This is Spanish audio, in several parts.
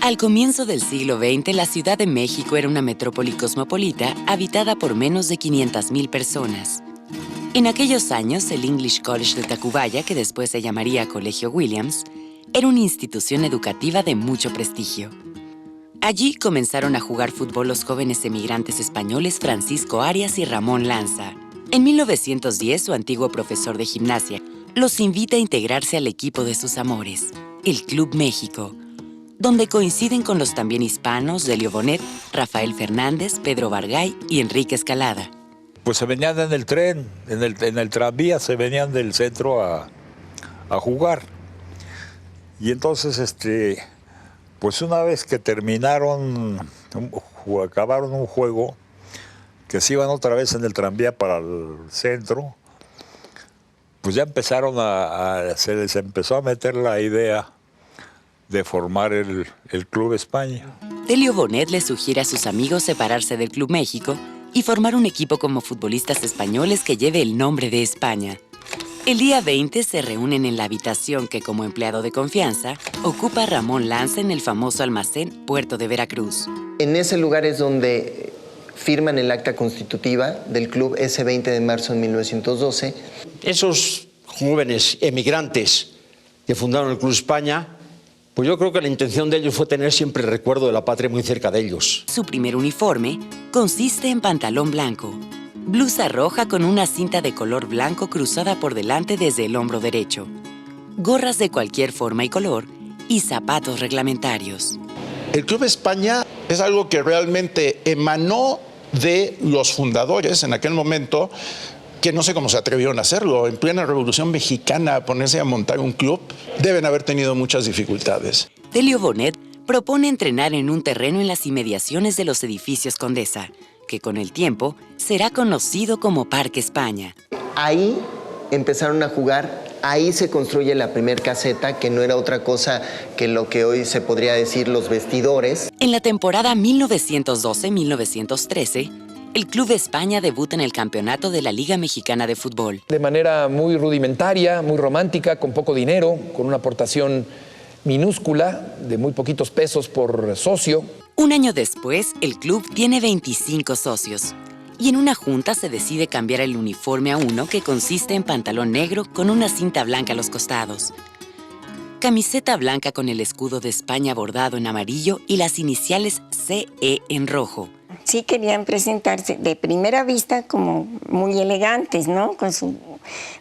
Al comienzo del siglo XX, la Ciudad de México era una metrópoli cosmopolita habitada por menos de 500,000 personas. En aquellos años, el English College de Tacubaya, que después se llamaría Colegio Williams, era una institución educativa de mucho prestigio. Allí comenzaron a jugar fútbol los jóvenes emigrantes españoles Francisco Arias y Ramón Lanza. En 1910, su antiguo profesor de gimnasia los invita a integrarse al equipo de sus amores, el Club México, donde coinciden con los también hispanos Delio Bonet, Rafael Fernández, Pedro Vargay y Enrique Escalada. Pues se venían en el tren, en el tranvía, se venían del centro a jugar. Y entonces, pues una vez que acabaron un juego, que se iban otra vez en el tranvía para el centro, pues ya se les empezó a meter la idea de formar el Club España. Delio Bonet le sugiere a sus amigos separarse del Club México y formar un equipo como futbolistas españoles que lleve el nombre de España. El día 20 se reúnen en la habitación que, como empleado de confianza, ocupa Ramón Lanza en el famoso almacén Puerto de Veracruz. En ese lugar es donde firman el acta constitutiva del club ese 20 de marzo de 1912. Esos jóvenes emigrantes que fundaron el Club España, pues yo creo que la intención de ellos fue tener siempre el recuerdo de la patria muy cerca de ellos. Su primer uniforme consiste en pantalón blanco, blusa roja con una cinta de color blanco cruzada por delante desde el hombro derecho, gorras de cualquier forma y color y zapatos reglamentarios. El Club España es algo que realmente emanó de los fundadores en aquel momento, que no sé cómo se atrevieron a hacerlo. En plena Revolución Mexicana, ponerse a montar un club, deben haber tenido muchas dificultades. Delio Bonet propone entrenar en un terreno en las inmediaciones de los edificios Condesa, que con el tiempo será conocido como Parque España. Ahí empezaron a jugar, ahí se construye la primer caseta, que no era otra cosa que lo que hoy se podría decir los vestidores. En la temporada 1912-1913, el Club España debuta en el campeonato de la Liga Mexicana de Fútbol. De manera muy rudimentaria, muy romántica, con poco dinero, con una aportación minúscula de muy poquitos pesos por socio. Un año después, el club tiene 25 socios. Y en una junta se decide cambiar el uniforme a uno que consiste en pantalón negro con una cinta blanca a los costados, camiseta blanca con el escudo de España bordado en amarillo y las iniciales CE en rojo. Sí querían presentarse de primera vista como muy elegantes, ¿no?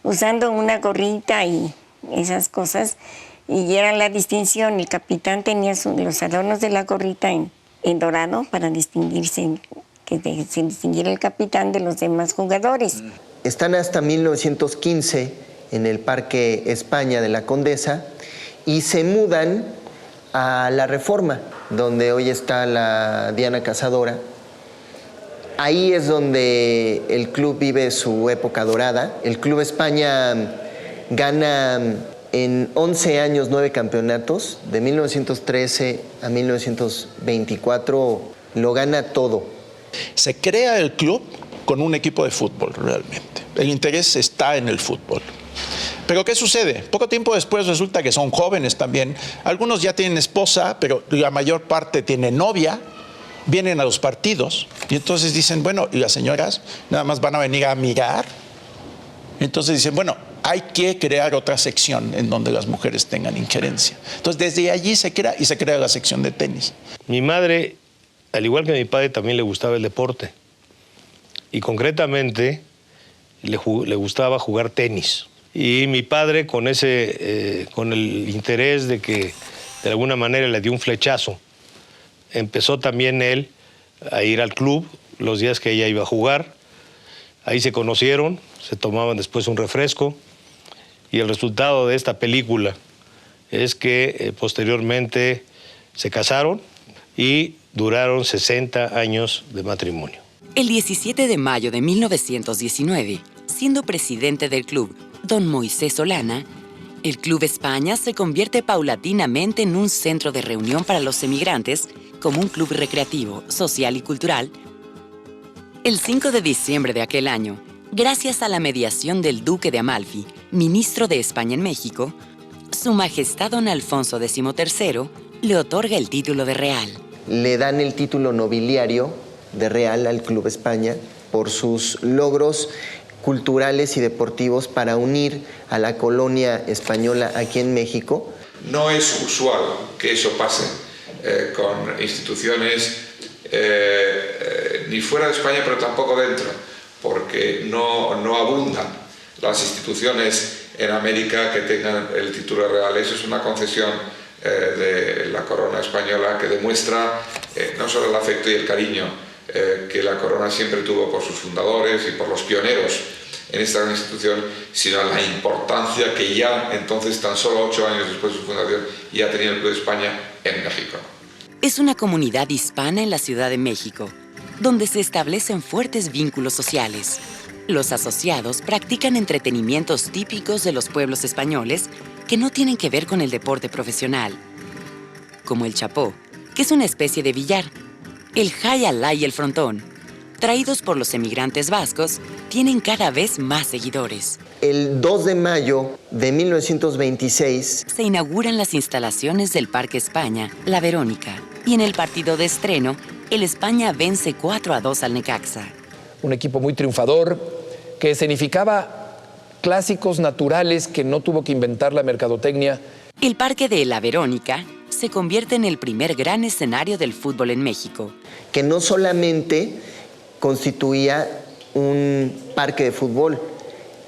Usando una gorrita y esas cosas. Y era la distinción. El capitán tenía los adornos de la gorrita en dorado para distinguirse, que se distinguiera el capitán de los demás jugadores. Están hasta 1915 en el Parque España de la Condesa y se mudan a la Reforma, donde hoy está la Diana Cazadora. Ahí es donde el club vive su época dorada. El Club España gana en 11 años 9 campeonatos. De 1913 a 1924 lo gana todo. Se crea el club con un equipo de fútbol realmente. El interés está en el fútbol. Pero ¿qué sucede? Poco tiempo después resulta que son jóvenes también. Algunos ya tienen esposa, pero la mayor parte tienen novia. Vienen a los partidos y entonces dicen, bueno, ¿y las señoras nada más van a venir a mirar? Entonces dicen, bueno, hay que crear otra sección en donde las mujeres tengan injerencia. Entonces desde allí se crea la sección de tenis. Mi madre, al igual que a mi padre, también le gustaba el deporte. Y concretamente le gustaba jugar tenis. Y mi padre, con el interés de que de alguna manera le dio un flechazo, empezó también él a ir al club los días que ella iba a jugar. Ahí se conocieron, se tomaban después un refresco. Y el resultado de esta película es que posteriormente se casaron y duraron 60 años de matrimonio. El 17 de mayo de 1919, siendo presidente del club don Moisés Solana, el Club España se convierte paulatinamente en un centro de reunión para los emigrantes, como un club recreativo, social y cultural. El 5 de diciembre de aquel año, gracias a la mediación del Duque de Amalfi, ministro de España en México, Su Majestad don Alfonso XIII le otorga el título de Real. Le dan el título nobiliario de Real al Club España por sus logros culturales y deportivos para unir a la colonia española aquí en México. No es usual que eso pase con instituciones ni fuera de España, pero tampoco dentro, porque no abundan las instituciones en América que tengan el título real. Eso es una concesión de la corona española que demuestra no solo el afecto y el cariño que la corona siempre tuvo por sus fundadores y por los pioneros en esta gran institución, sino la importancia que ya entonces, tan solo 8 años después de su fundación, ya tenía el Club de España en México. Es una comunidad hispana en la Ciudad de México, donde se establecen fuertes vínculos sociales. Los asociados practican entretenimientos típicos de los pueblos españoles que no tienen que ver con el deporte profesional, como el chapó, que es una especie de billar, el jay alay y el frontón, traídos por los emigrantes vascos, tienen cada vez más seguidores. El 2 de mayo de 1926 se inauguran las instalaciones del Parque España, La Verónica, y en el partido de estreno, el España vence 4-2 al Necaxa. Un equipo muy triunfador que escenificaba clásicos naturales que no tuvo que inventar la mercadotecnia. El Parque de La Verónica se convierte en el primer gran escenario del fútbol en México. Que no solamente constituía un parque de fútbol,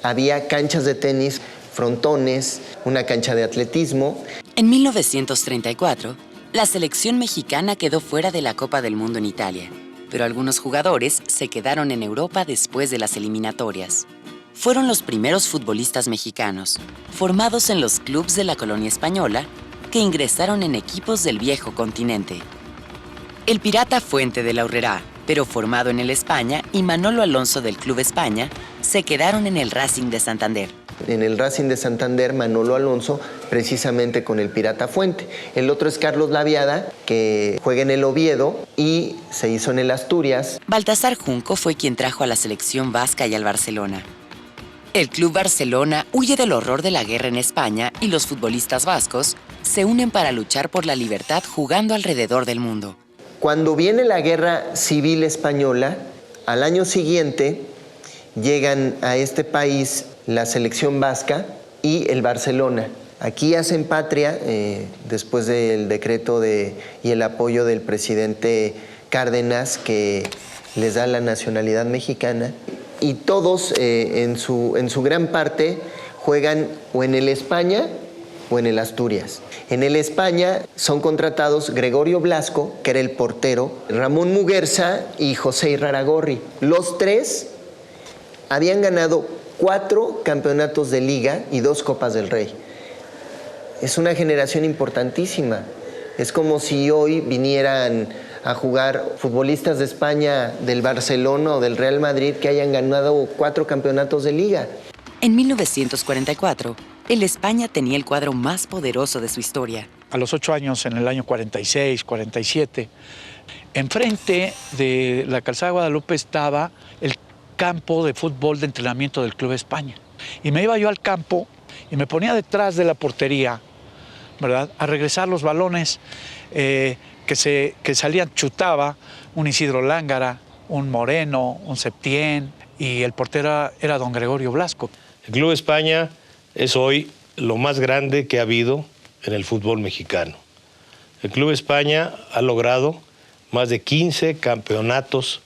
había canchas de tenis, frontones, una cancha de atletismo. En 1934, la selección mexicana quedó fuera de la Copa del Mundo en Italia, pero algunos jugadores se quedaron en Europa después de las eliminatorias. Fueron los primeros futbolistas mexicanos, formados en los clubes de la colonia española, que ingresaron en equipos del viejo continente. El Pirata Fuente de la Aurrerá, pero formado en el España, y Manolo Alonso del Club España, se quedaron en el Racing de Santander. En el Racing de Santander, Manolo Alonso, precisamente con el Pirata Fuente. El otro es Carlos Laviada, que juega en el Oviedo y se hizo en el Asturias. Baltasar Junco fue quien trajo a la selección vasca y al Barcelona. El Club Barcelona huye del horror de la guerra en España y los futbolistas vascos se unen para luchar por la libertad jugando alrededor del mundo. Cuando viene la Guerra Civil Española, al año siguiente llegan a este país la selección vasca y el Barcelona. Aquí hacen patria después del decreto y el apoyo del presidente Cárdenas, que les da la nacionalidad mexicana, y todos en su gran parte juegan o en el España o en el Asturias. En el España son contratados Gregorio Blasco, que era el portero, Ramón Muguerza y José Irarrágorri. Los tres habían ganado 4 campeonatos de liga y 2 Copas del Rey. Es una generación importantísima. Es como si hoy vinieran a jugar futbolistas de España, del Barcelona o del Real Madrid, que hayan ganado 4 campeonatos de liga. En 1944, el España tenía el cuadro más poderoso de su historia. A los 8 años, en el año 46, 47, enfrente de la calzada de Guadalupe estaba el campo de fútbol de entrenamiento del Club España. Y me iba yo al campo y me ponía detrás de la portería, ¿verdad?, a regresar los balones que salían, chutaba un Isidro Lángara, un Moreno, un Septién, y el portero era don Gregorio Blasco. El Club España es hoy lo más grande que ha habido en el fútbol mexicano. El Club España ha logrado más de 15 campeonatos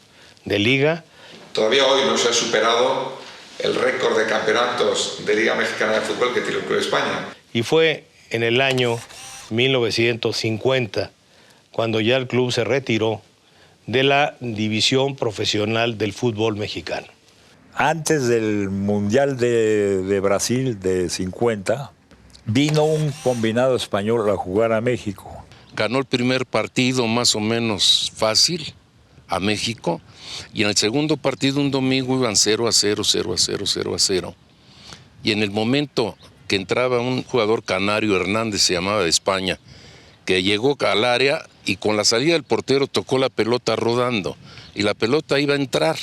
de liga. Todavía hoy no se ha superado el récord de campeonatos de Liga Mexicana de Fútbol que tiene el Club España. Y fue en el año 1950 cuando ya el club se retiró de la división profesional del fútbol mexicano. Antes del Mundial de Brasil de 50, vino un combinado español a jugar a México. Ganó el primer partido más o menos fácil a México, y en el segundo partido, un domingo, iban 0-0, 0-0, 0-0. Y en el momento que entraba un jugador canario, Hernández se llamaba, de España, que llegó al área y con la salida del portero tocó la pelota rodando, y la pelota iba a entrar.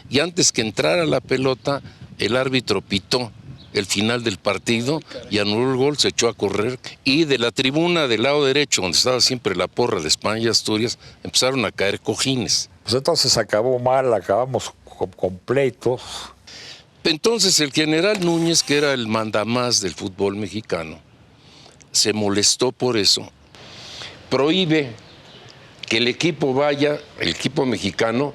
Y antes que entrara la pelota, el árbitro pitó. el final del partido y anuló el gol, se echó a correr. Y de la tribuna del lado derecho, donde estaba siempre la porra de España y Asturias, empezaron a caer cojines. Pues entonces acabó mal, acabamos completos. Entonces el general Núñez, que era el mandamás del fútbol mexicano, se molestó por eso. Prohíbe que el equipo vaya, el equipo mexicano,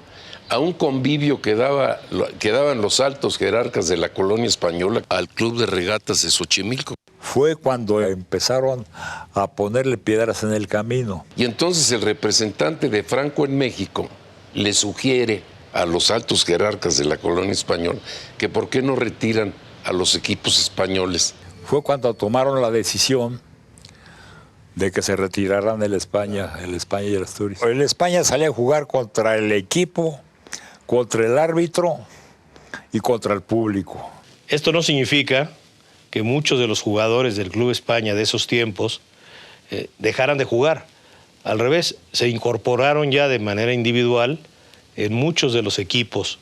a un convivio que daban los altos jerarcas de la colonia española al Club de Regatas de Xochimilco. Fue cuando empezaron a ponerle piedras en el camino. Y entonces el representante de Franco en México le sugiere a los altos jerarcas de la colonia española que por qué no retiran a los equipos españoles. Fue cuando tomaron la decisión de que se retiraran el España y el Asturias. El España salía a jugar contra el equipo, contra el árbitro y contra el público. Esto no significa que muchos de los jugadores del Club España de esos tiempos dejaran de jugar. Al revés, se incorporaron ya de manera individual en muchos de los equipos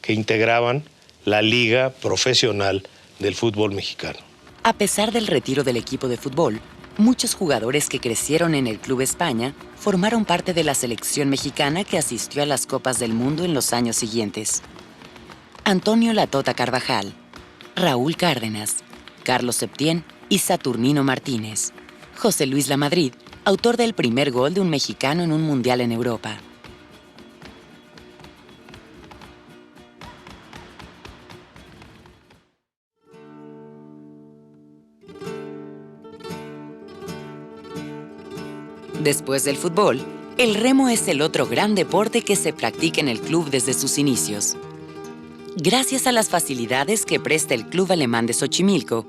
que integraban la liga profesional del fútbol mexicano. A pesar del retiro del equipo de fútbol, muchos jugadores que crecieron en el Club España formaron parte de la selección mexicana que asistió a las Copas del Mundo en los años siguientes. Antonio La Tota Carvajal, Raúl Cárdenas, Carlos Septién y Saturnino Martínez. José Luis Lamadrid, autor del primer gol de un mexicano en un mundial en Europa. Después del fútbol, el remo es el otro gran deporte que se practica en el club desde sus inicios. Gracias a las facilidades que presta el Club Alemán de Xochimilco,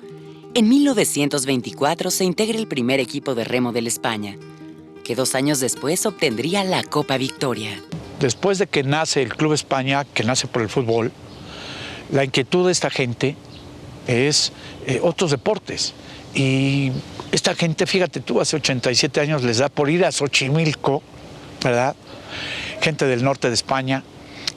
en 1924 se integra el primer equipo de remo de la España, que 2 años después obtendría la Copa Victoria. Después de que nace el Club España, que nace por el fútbol, la inquietud de esta gente es otros deportes. Y esta gente, fíjate tú, hace 87 años les da por ir a Xochimilco, ¿verdad? Gente del norte de España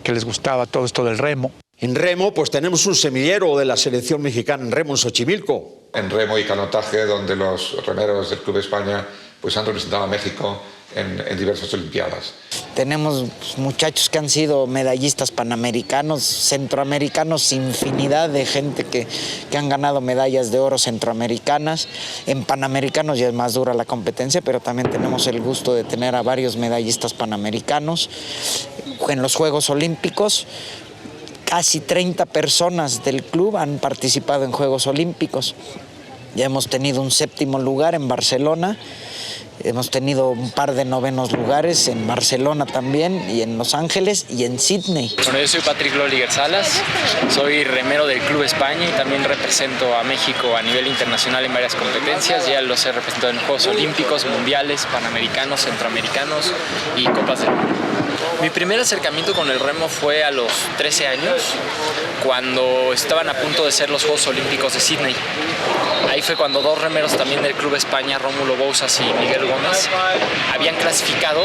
que les gustaba todo esto del remo. En remo, pues tenemos un semillero de la selección mexicana en remo en Xochimilco. En remo y canotaje, donde los remeros del Club España pues, han representado a México en diversas Olimpiadas. Tenemos muchachos que han sido medallistas panamericanos, centroamericanos, infinidad de gente que han ganado medallas de oro centroamericanas. En panamericanos ya es más dura la competencia, pero también tenemos el gusto de tener a varios medallistas panamericanos. En los Juegos Olímpicos, casi 30 personas del club han participado en Juegos Olímpicos. Ya hemos tenido un 7º lugar en Barcelona. Hemos tenido un par de 9º lugares en Barcelona también, y en Los Ángeles y en Sydney. Bueno, yo soy Patrick Loliger Salas, soy remero del Club España y también represento a México a nivel internacional en varias competencias. Ya los he representado en Juegos Olímpicos, Mundiales, Panamericanos, Centroamericanos y Copas del Mundo. Mi primer acercamiento con el remo fue a los 13 años, cuando estaban a punto de ser los Juegos Olímpicos de Sydney. Ahí fue cuando 2 remeros también del Club España, Rómulo Bouzas y Miguel Gómez, habían clasificado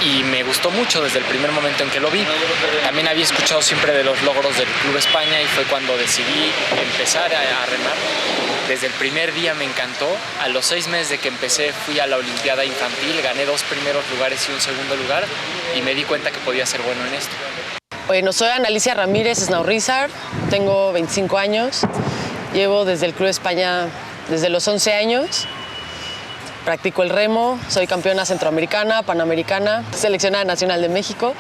y me gustó mucho desde el primer momento en que lo vi. También había escuchado siempre de los logros del Club España y fue cuando decidí empezar a remar. Desde el primer día me encantó. A los 6 meses de que empecé fui a la Olimpiada Infantil, gané 2 primeros lugares y un 2º lugar y me di cuenta que podía ser bueno en esto. Bueno, soy Analicia Ramírez Snaurrizar, tengo 25 años, llevo desde el Club España desde los 11 años. Practico el remo, soy campeona centroamericana, panamericana, seleccionada nacional de México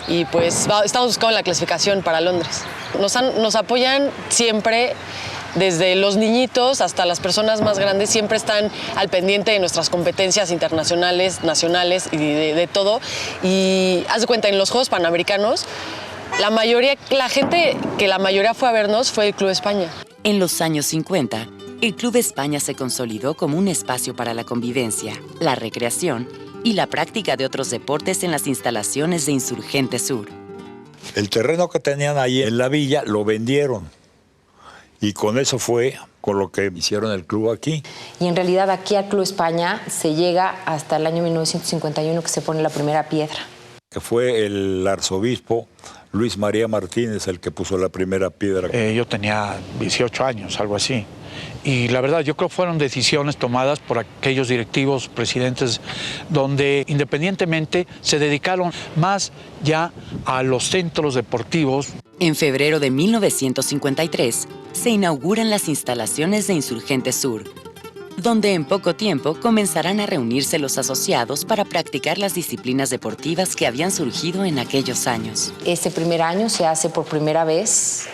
y pues estamos buscando la clasificación para Londres. Nos apoyan siempre, desde los niñitos hasta las personas más grandes, siempre están al pendiente de nuestras competencias internacionales, nacionales y de todo. Y haz de cuenta, en los Juegos Panamericanos, la gente que la mayoría fue a vernos fue el Club España. En los años 50, el Club España se consolidó como un espacio para la convivencia, la recreación y la práctica de otros deportes en las instalaciones de Insurgente Sur. El terreno que tenían ahí en la villa lo vendieron y con eso fue con lo que hicieron el club aquí. Y en realidad aquí al Club España se llega hasta el año 1951 que se pone la primera piedra. que fue el arzobispo Luis María Martínez el que puso la primera piedra. Yo tenía 18 años, algo así. Y la verdad, yo creo que fueron decisiones tomadas por aquellos directivos, presidentes, donde independientemente se dedicaron más ya a los centros deportivos. En febrero de 1953 se inauguran las instalaciones de Insurgente Sur, donde en poco tiempo comenzarán a reunirse los asociados para practicar las disciplinas deportivas que habían surgido en aquellos años. Este primer año se hace por primera vez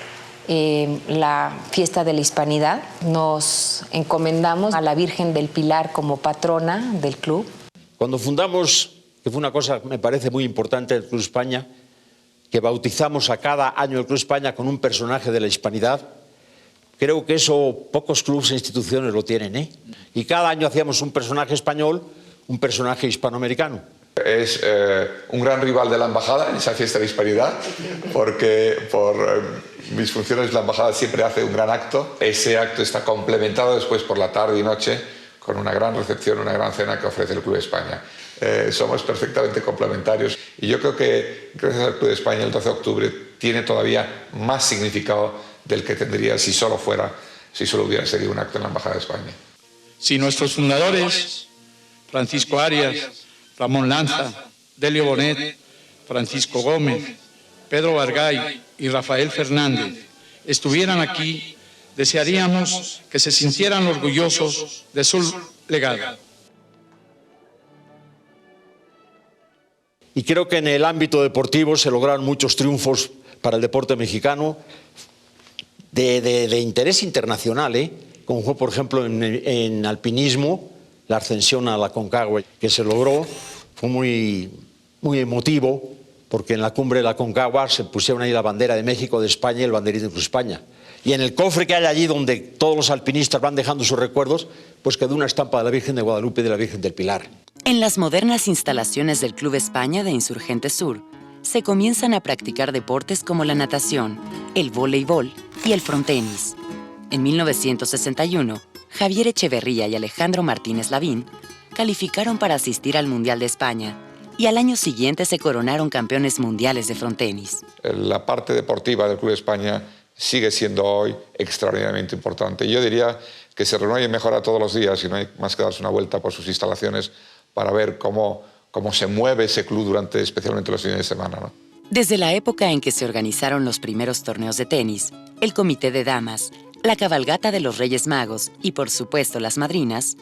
la fiesta de la Hispanidad. Nos encomendamos a la Virgen del Pilar como patrona del club. Cuando fundamos, que fue una cosa me parece muy importante del Club España, que bautizamos a cada año el Club España con un personaje de la Hispanidad. Creo que eso pocos clubes e instituciones lo tienen, ¿eh? Y cada año hacíamos un personaje español, un personaje hispanoamericano. Es un gran rival de la embajada en esa fiesta de hispanidad, porque por mis funciones la embajada siempre hace un gran acto. Ese acto está complementado después por la tarde y noche con una gran recepción, una gran cena que ofrece el Club España. Somos perfectamente complementarios y yo creo que gracias al Club España el 12 de octubre tiene todavía más significado del que tendría si solo hubiera seguido un acto en la Embajada de España. Si nuestros fundadores, Francisco Arias, Ramón Lanza, Delio Bonet, Francisco Gómez, Pedro Vargay y Rafael Fernández estuvieran aquí, desearíamos que se sintieran orgullosos de su legado. Y creo que en el ámbito deportivo se lograron muchos triunfos para el deporte mexicano de interés internacional, como fue, por ejemplo, en alpinismo, la ascensión a la Aconcagua que se logró, fue muy emotivo, porque en la cumbre de la Aconcagua se pusieron ahí la bandera de México, de España y el banderito de España. Y en el cofre que hay allí, donde todos los alpinistas van dejando sus recuerdos, pues quedó una estampa de la Virgen de Guadalupe y de la Virgen del Pilar. En las modernas instalaciones del Club España de Insurgente Sur, se comienzan a practicar deportes como la natación, el voleibol y el frontenis. En 1961, Javier Echeverría y Alejandro Martínez Lavín calificaron para asistir al Mundial de España y al año siguiente se coronaron campeones mundiales de frontenis. La parte deportiva del Club España sigue siendo hoy extraordinariamente importante. Yo diría que se renueva y mejora todos los días y no hay más que darse una vuelta por sus instalaciones para ver cómo se mueve ese club durante especialmente los fines de semana, ¿no? Desde la época en que se organizaron los primeros torneos de tenis, el Comité de Damas, la cabalgata de los Reyes Magos y, por supuesto, las madrinas,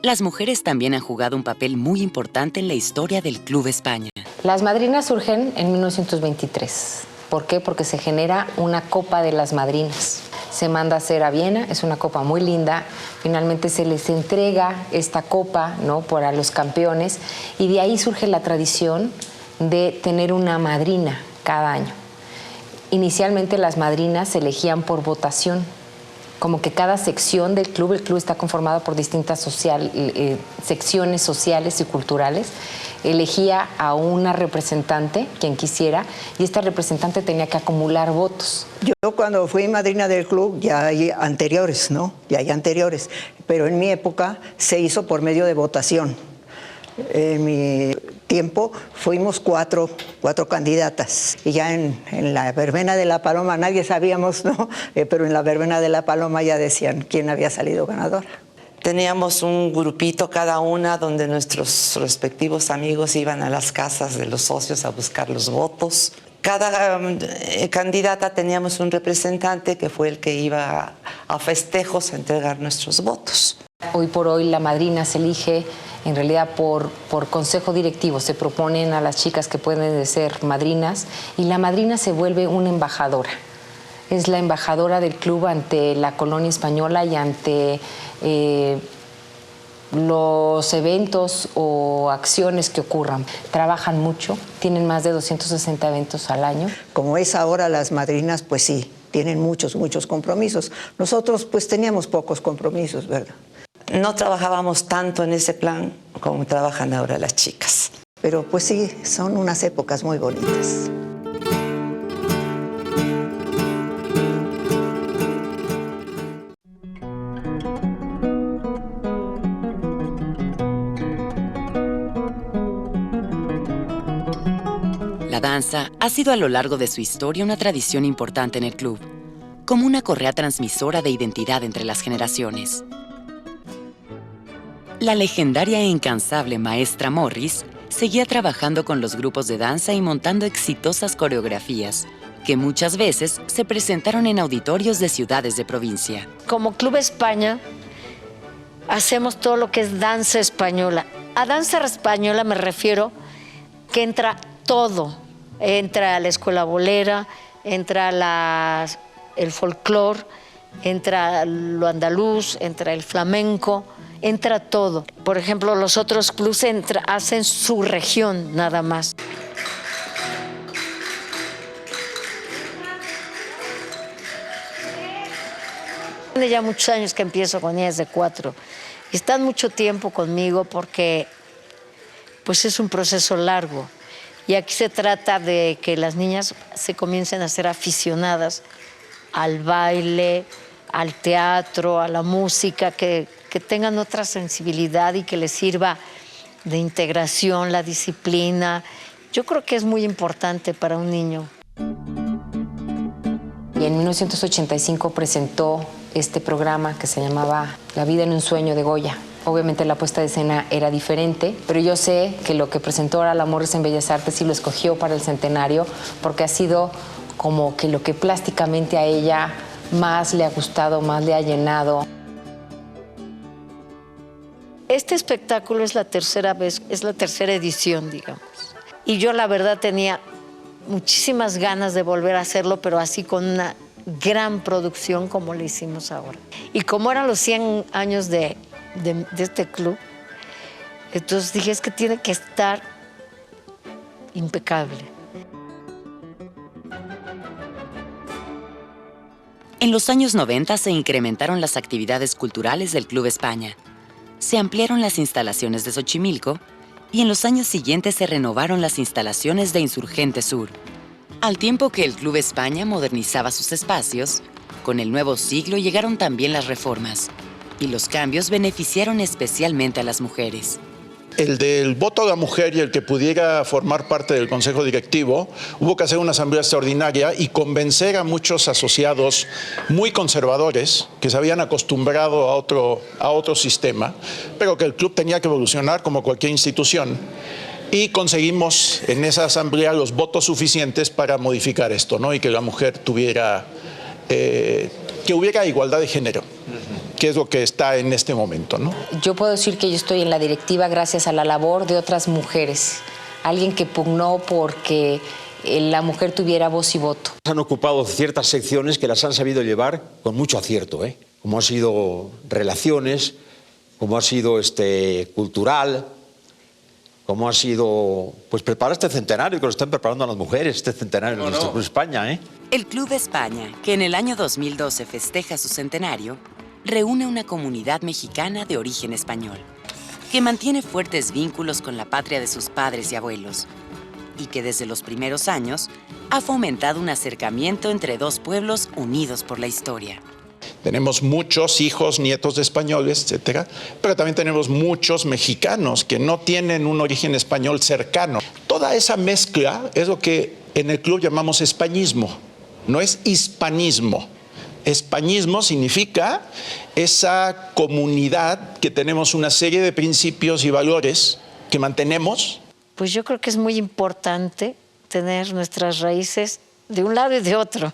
las mujeres también han jugado un papel muy importante en la historia del Club España. Las madrinas surgen en 1923. ¿Por qué? Porque se genera una Copa de las Madrinas. Se manda a hacer a Viena, es una copa muy linda. Finalmente se les entrega esta copa, ¿no?, para los campeones, y de ahí surge la tradición de tener una madrina cada año. Inicialmente las madrinas se elegían por votación, como que cada sección del club, el club está conformado por distintas secciones sociales y culturales, elegía a una representante, quien quisiera, y esta representante tenía que acumular votos. Yo cuando fui madrina del club, ya hay anteriores, ¿no? Ya hay anteriores, pero en mi época se hizo por medio de votación. En mi tiempo fuimos cuatro candidatas y ya en la verbena de la Paloma nadie sabíamos, ¿no? Pero en la verbena de la Paloma ya decían quién había salido ganadora. Teníamos un grupito cada una donde nuestros respectivos amigos iban a las casas de los socios a buscar los votos. Cada candidata teníamos un representante que fue el que iba a festejos a entregar nuestros votos. Hoy por hoy la madrina se elige en realidad por consejo directivo. Se proponen a las chicas que pueden ser madrinas y la madrina se vuelve una embajadora. Es la embajadora del club ante la colonia española y ante los eventos o acciones que ocurran. Trabajan mucho, tienen más de 260 eventos al año. Como es ahora, las madrinas, pues sí, tienen muchos compromisos. Nosotros pues teníamos pocos compromisos, ¿verdad? No trabajábamos tanto en ese plan como trabajan ahora las chicas. Pero pues sí, son unas épocas muy bonitas. La danza ha sido a lo largo de su historia una tradición importante en el club, como una correa transmisora de identidad entre las generaciones. La legendaria e incansable maestra Morris seguía trabajando con los grupos de danza y montando exitosas coreografías, que muchas veces se presentaron en auditorios de ciudades de provincia. Como Club España, hacemos todo lo que es danza española. A danza española me refiero que entra todo. Entra la escuela bolera, entra el folclore, entra lo andaluz, entra el flamenco, entra todo. Por ejemplo, los otros clubs hacen su región nada más. Tiene ya muchos años que empiezo con ellas de 4 y están mucho tiempo conmigo porque pues es un proceso largo y aquí se trata de que las niñas se comiencen a ser aficionadas al baile, al teatro, a la música, que tengan otra sensibilidad y que les sirva de integración, la disciplina. Yo creo que es muy importante para un niño. Y en 1985 presentó este programa que se llamaba La vida en un sueño de Goya. Obviamente la puesta de escena era diferente, pero yo sé que lo que presentó ahora la Morris en Bellas Artes sí lo escogió para el centenario porque ha sido como que lo que plásticamente a ella más le ha gustado, más le ha llenado. Este espectáculo es la tercera vez, es la tercera edición, digamos. Y yo la verdad tenía muchísimas ganas de volver a hacerlo, pero así con una gran producción como le hicimos ahora. Y como eran los 100 años de este club, entonces dije, es que tiene que estar impecable. En los años 90 se incrementaron las actividades culturales del Club España. Se ampliaron las instalaciones de Xochimilco y en los años siguientes se renovaron las instalaciones de Insurgente Sur. Al tiempo que el Club España modernizaba sus espacios, con el nuevo siglo llegaron también las reformas y los cambios beneficiaron especialmente a las mujeres. El del voto a la mujer y el que pudiera formar parte del consejo directivo, hubo que hacer una asamblea extraordinaria y convencer a muchos asociados muy conservadores que se habían acostumbrado a otro sistema, pero que el club tenía que evolucionar como cualquier institución. Y conseguimos en esa asamblea los votos suficientes para modificar esto, ¿no? Y que la mujer tuviera, que hubiera igualdad de género, que es lo que está en este momento, ¿no? Yo puedo decir que yo estoy en la directiva gracias a la labor de otras mujeres. Alguien que pugnó porque la mujer tuviera voz y voto. Han ocupado ciertas secciones que las han sabido llevar con mucho acierto, como ha sido relaciones, como ha sido cultural, como ha sido pues preparar este centenario que lo están preparando a las mujeres, este centenario de nuestro Club España. El Club España, que en el año 2012 festeja su centenario, reúne una comunidad mexicana de origen español, que mantiene fuertes vínculos con la patria de sus padres y abuelos, y que desde los primeros años ha fomentado un acercamiento entre dos pueblos unidos por la historia. Tenemos muchos hijos, nietos de españoles, etcétera, pero también tenemos muchos mexicanos que no tienen un origen español cercano. Toda esa mezcla es lo que en el club llamamos españismo, no es hispanismo. Españismo significa esa comunidad que tenemos una serie de principios y valores que mantenemos. Pues yo creo que es muy importante tener nuestras raíces de un lado y de otro,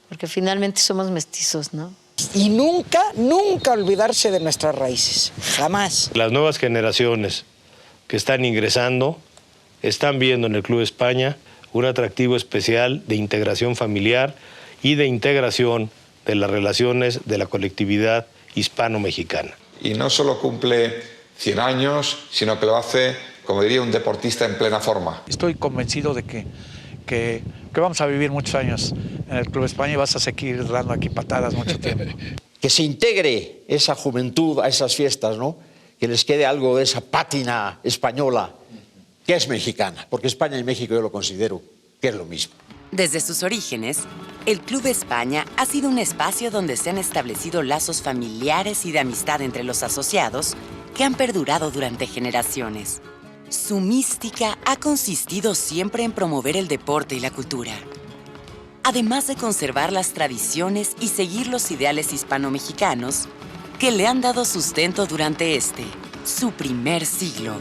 porque finalmente somos mestizos, ¿no? Y nunca, nunca olvidarse de nuestras raíces, jamás. Las nuevas generaciones que están ingresando están viendo en el Club España un atractivo especial de integración familiar y de integración de las relaciones de la colectividad hispano-mexicana. Y no solo cumple 100 años, sino que lo hace, como diría, un deportista en plena forma. Estoy convencido de que vamos a vivir muchos años en el Club España y vas a seguir dando aquí patadas mucho tiempo. Que se integre esa juventud a esas fiestas, ¿no? Que les quede algo de esa pátina española que es mexicana, porque España y México yo lo considero que es lo mismo. Desde sus orígenes, el Club España ha sido un espacio donde se han establecido lazos familiares y de amistad entre los asociados que han perdurado durante generaciones. Su mística ha consistido siempre en promover el deporte y la cultura, además de conservar las tradiciones y seguir los ideales hispano-mexicanos que le han dado sustento durante su primer siglo.